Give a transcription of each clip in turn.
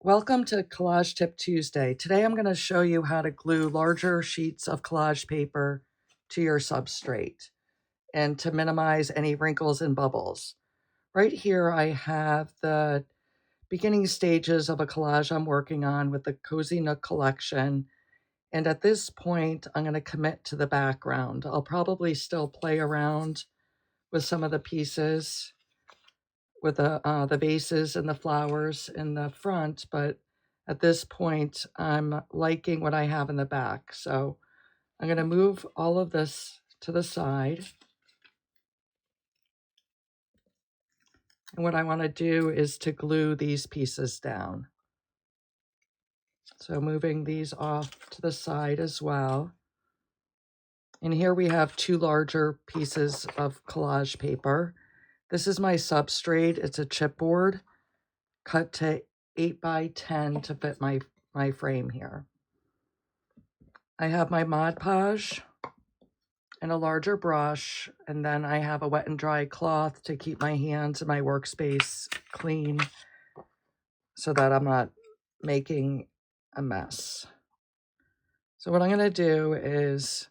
Welcome to Collage Tip Tuesday. Today I'm going to show you how to glue larger sheets of collage paper to your substrate and to minimize any wrinkles and bubbles. Right here I have the beginning stages of a collage I'm working on with the Cozy Nook collection. And at this point, I'm going to commit to the background. I'll probably still play around with some of the pieces with the vases and the flowers in the front, but at this point, I'm liking what I have in the back. So I'm going to move all of this to the side. And what I want to do is to glue these pieces down. So moving these off to the side as well. And here we have two larger pieces of collage paper. This is my substrate. It's a chipboard cut to 8 by 10 to fit my frame here. I have my Mod Podge and a larger brush, and then I have a wet and dry cloth to keep my hands and my workspace clean so that I'm not making a mess. So what I'm going to do is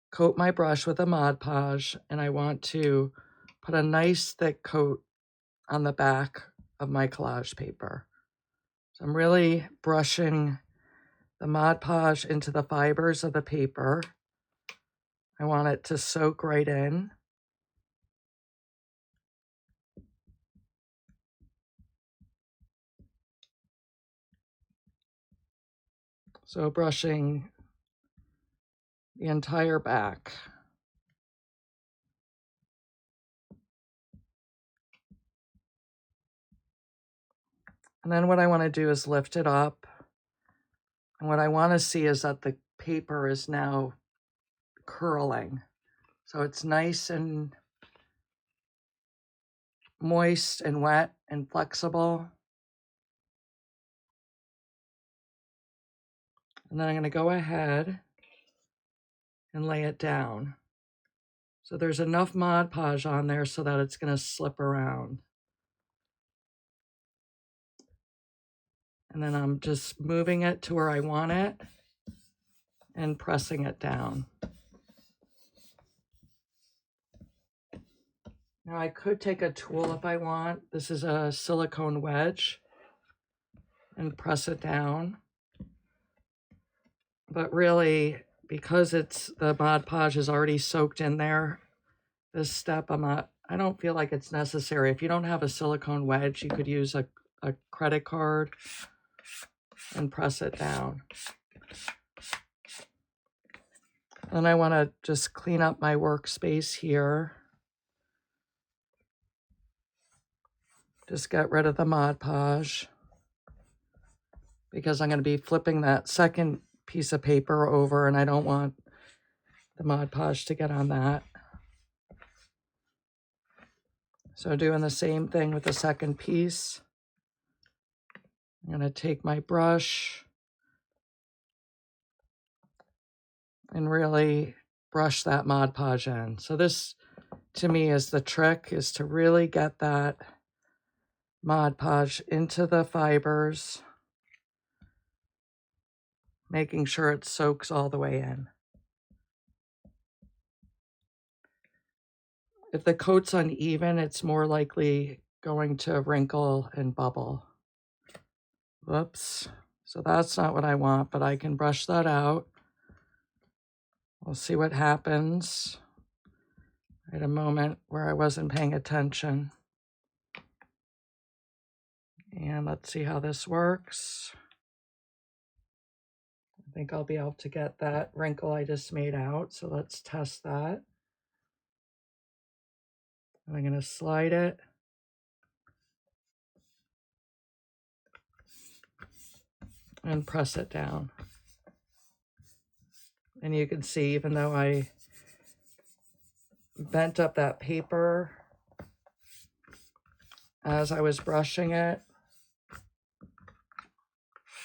coat my brush with a Mod Podge, and I want to put a nice thick coat on the back of my collage paper. So I'm really brushing the Mod Podge into the fibers of the paper. I want it to soak right in. So brushing the entire back. And then what I want to do is lift it up. And what I want to see is that the paper is now curling. So it's nice and moist and wet and flexible. And then I'm going to go ahead and lay it down. So there's enough Mod Podge on there so that it's going to slip around. And then I'm just moving it to where I want it and pressing it down. Now I could take a tool if I want. This is a silicone wedge and press it down. But really, because the Mod Podge is already soaked in there, this step I don't feel like it's necessary. If you don't have a silicone wedge, you could use a credit card and press it down. Then I want to just clean up my workspace here. Just get rid of the Mod Podge because I'm going to be flipping that second piece of paper over and I don't want the Mod Podge to get on that. So doing the same thing with the second piece. I'm going to take my brush and really brush that Mod Podge in. So this, to me, is the trick, is to really get that Mod Podge into the fibers, making sure it soaks all the way in. If the coat's uneven, it's more likely going to wrinkle and bubble. Whoops. So that's not what I want, but I can brush that out. We'll see what happens. I had a moment where I wasn't paying attention. And let's see how this works. I think I'll be able to get that wrinkle I just made out. So let's test that. And I'm going to slide it. And press it down. And you can see, even though I bent up that paper as I was brushing it,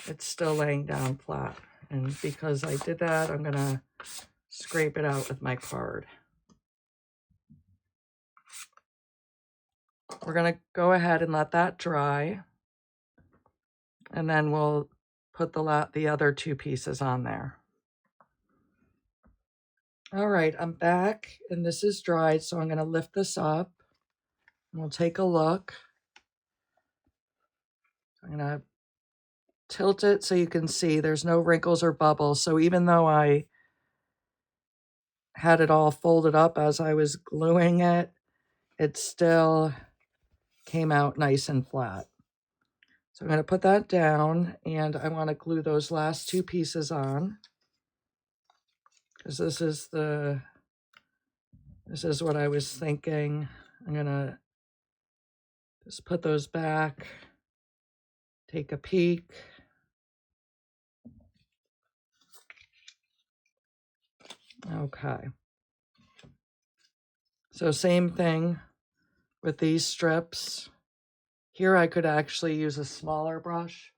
it's still laying down flat. And because I did that, I'm going to scrape it out with my card. We're going to go ahead and let that dry. And then we'll put the other two pieces on there. All right, I'm back and this is dried, so I'm going to lift this up and we'll take a look. I'm going to tilt it so you can see there's no wrinkles or bubbles. So even though I had it all folded up as I was gluing it, it still came out nice and flat. So I'm going to put that down and I want to glue those last two pieces on because this is what I was thinking. I'm going to just put those back, take a peek. Okay. So same thing with these strips. Here I could actually use a smaller brush.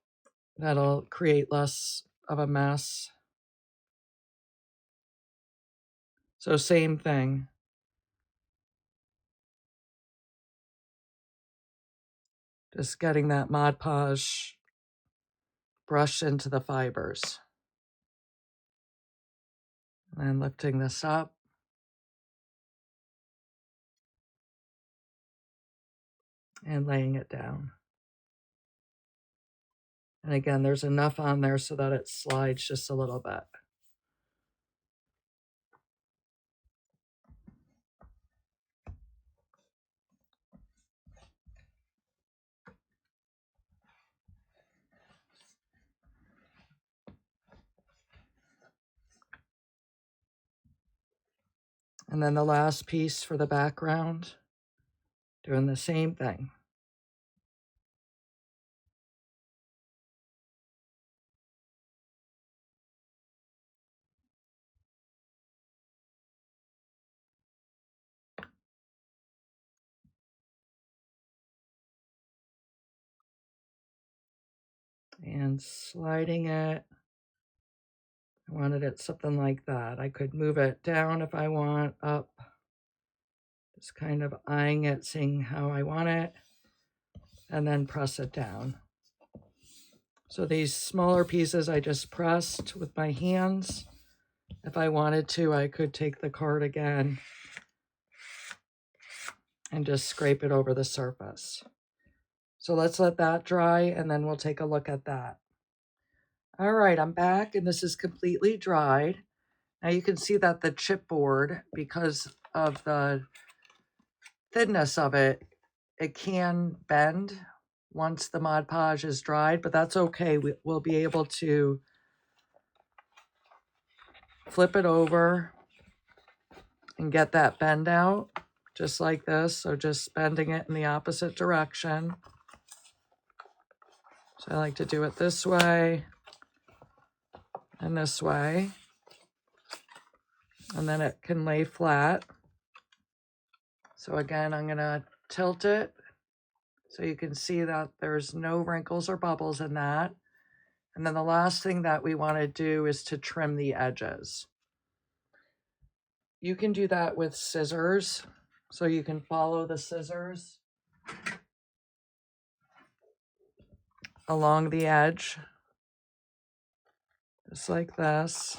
That'll create less of a mess. So same thing. Just getting that Mod Podge brushed into the fibers. And lifting this up. And laying it down. And again, there's enough on there so that it slides just a little bit. And then the last piece for the background, doing the same thing. And sliding it. I wanted it something like that. I could move it down if I want, up. Just kind of eyeing it, seeing how I want it, and then press it down. So these smaller pieces I just pressed with my hands. If I wanted to, I could take the card again and just scrape it over the surface. So let's let that dry and then we'll take a look at that. All right, I'm back and this is completely dried. Now you can see that the chipboard, because of the thinness of it, it can bend once the Mod Podge is dried, but that's okay. We'll be able to flip it over and get that bend out just like this. So just bending it in the opposite direction. So I like to do it this way and this way. And then it can lay flat. So again, I'm gonna tilt it so you can see that there's no wrinkles or bubbles in that. And then the last thing that we want to do is to trim the edges. You can do that with scissors. So you can follow the scissors along the edge, just like this.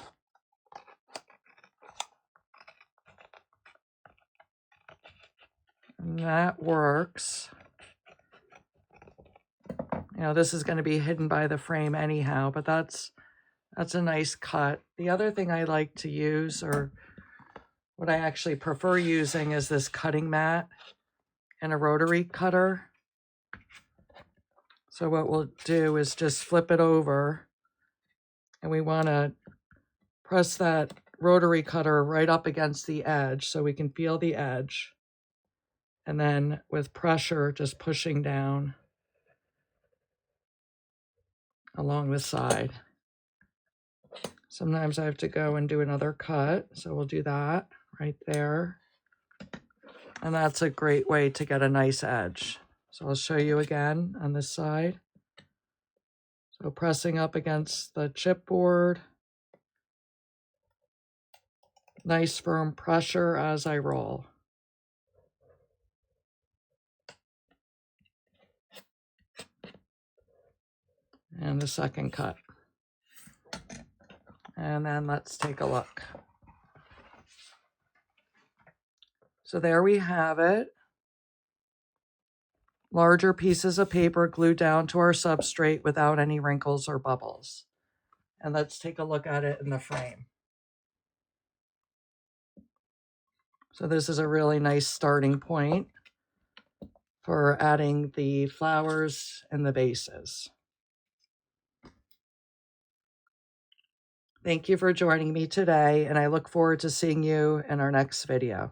And that works. You know, this is going to be hidden by the frame anyhow, but that's a nice cut. The other thing I like to use, or what I actually prefer using, is this cutting mat and a rotary cutter. So what we'll do is just flip it over, and we want to press that rotary cutter right up against the edge so we can feel the edge. And then with pressure, just pushing down along the side. Sometimes I have to go and do another cut, so we'll do that right there. And that's a great way to get a nice edge. So I'll show you again on this side. So pressing up against the chipboard. Nice firm pressure as I roll. and the second cut. And then let's take a look. So there we have it. Larger pieces of paper glued down to our substrate without any wrinkles or bubbles. And let's take a look at it in the frame. So this is a really nice starting point for adding the flowers and the bases. Thank you for joining me today, and I look forward to seeing you in our next video.